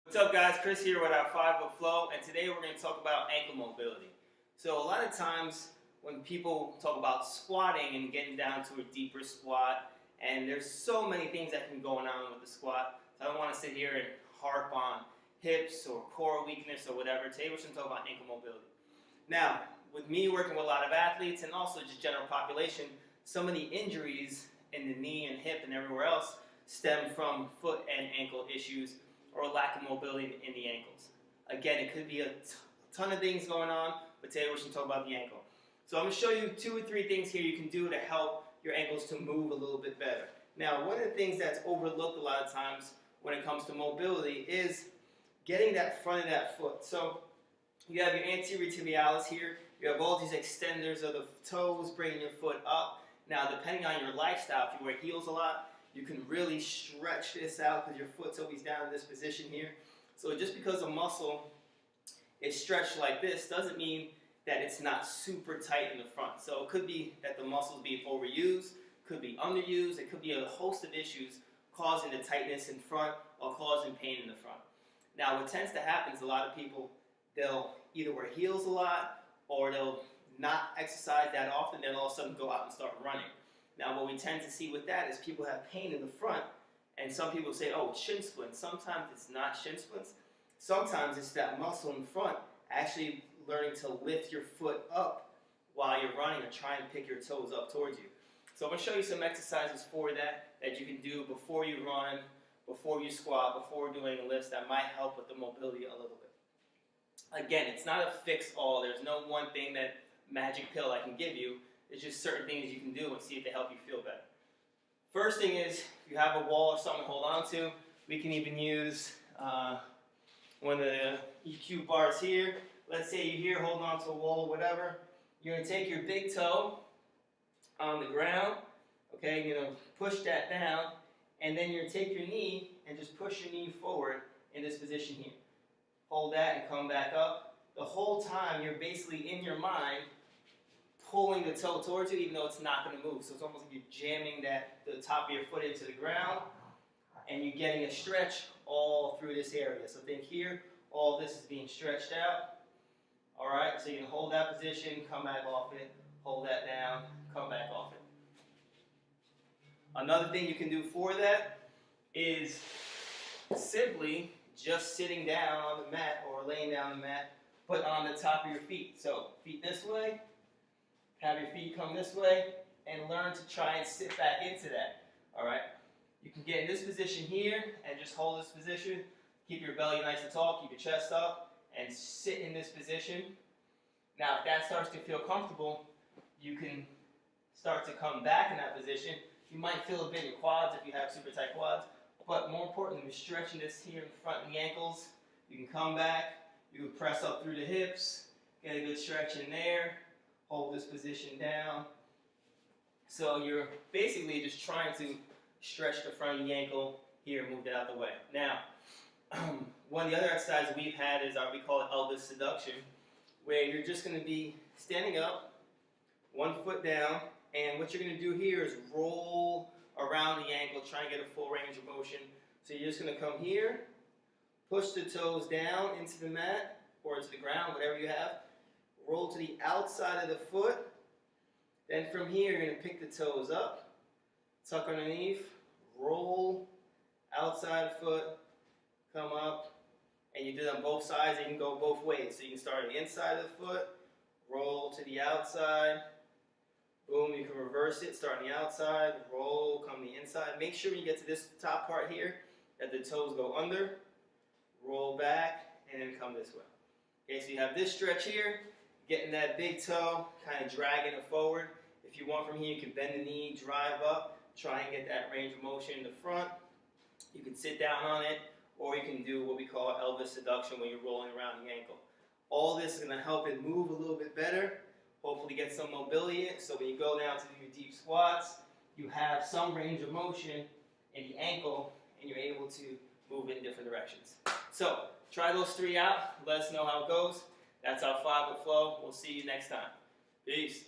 What's up guys, Chris here with our 5 FLO, and today we're going to talk about ankle mobility. So a lot of times when people talk about squatting and getting down to a deeper squat, and there's so many things that can go on with the squat, so I don't want to sit here and harp on hips or core weakness or whatever. Today we're going to talk about ankle mobility. Now, with me working with a lot of athletes and also just general population, some of the injuries in the knee and hip and everywhere else stem from foot and ankle issues or lack of mobility in the ankles. Again, it could be a ton of things going on, but today we're going to talk about the ankle. So I'm going to show you 2 or 3 things here you can do to help your ankles to move a little bit better. Now, one of the things that's overlooked a lot of times when it comes to mobility is getting that front of that foot. So you have your anterior tibialis here. You have all these extenders of the toes bringing your foot up. Now, depending on your lifestyle, if you wear heels a lot, you can really stretch this out because your foot's always down in this position here. So just because a muscle is stretched like this doesn't mean that it's not super tight in the front. So it could be that the muscle's being overused, could be underused, it could be a host of issues causing the tightness in front or causing pain in the front. Now what tends to happen is a lot of people, they'll either wear heels a lot or they'll not exercise that often, then all of a sudden go out and start running. Now what we tend to see with that is people have pain in the front, and some people say, oh, it's shin splints. Sometimes it's not shin splints. Sometimes it's that muscle in front actually learning to lift your foot up while you're running or try and pick your toes up towards you. So I'm going to show you some exercises for that you can do before you run, before you squat, before doing lifts that might help with the mobility a little bit. Again, it's not a fix-all. There's no one thing that magic pill I can give you. It's just certain things you can do and see if they help you feel better. First thing is, if you have a wall or something to hold on to, we can even use one of the EQ bars here. Let's say you're here holding on to a wall or whatever. You're going to take your big toe on the ground, okay, you're going to push that down, and then you're going to take your knee and just push your knee forward in this position here. Hold that and come back up. The whole time you're basically in your mind pulling the toe towards you even though it's not going to move. So it's almost like you're jamming the top of your foot into the ground and you're getting a stretch all through this area. So think here, all this is being stretched out. Alright, so you can hold that position, come back off it, hold that down, come back off it. Another thing you can do for that is simply just sitting down on the mat or laying down the mat, but on the top of your feet. So feet this way, have your feet come this way, and learn to try and sit back into that. Alright? You can get in this position here and just hold this position. Keep your belly nice and tall, keep your chest up, and sit in this position. Now, if that starts to feel comfortable, you can start to come back in that position. You might feel a bit in quads if you have super tight quads, but more importantly, we're stretching this here in front of the ankles. You can come back, you can press up through the hips, get a good stretch in there, hold this position down. So you're basically just trying to stretch the front of the ankle here and move it out the way. Now, one of the other exercises we've had is we call it Elvis seduction, where you're just going to be standing up, one foot down, and what you're going to do here is roll around the ankle, try and get a full range of motion. So you're just going to come here, push the toes down into the mat or into the ground, whatever you have. Roll to the outside of the foot. Then from here, you're going to pick the toes up, tuck underneath, roll, outside foot, come up, and you do that on both sides. You can go both ways. So you can start on the inside of the foot, roll to the outside, boom, you can reverse it, start on the outside, roll, come to the inside. Make sure when you get to this top part here that the toes go under, roll back, and then come this way. Okay, so you have this stretch here, getting that big toe, kind of dragging it forward. If you want from here, you can bend the knee, drive up, try and get that range of motion in the front. You can sit down on it, or you can do what we call Elvis seduction when you're rolling around the ankle. All this is going to help it move a little bit better, hopefully get some mobility in, so when you go down to do your deep squats, you have some range of motion in the ankle, and you're able to move in different directions. So, try those 3 out, let us know how it goes. That's our 5 FLO. We'll see you next time. Peace.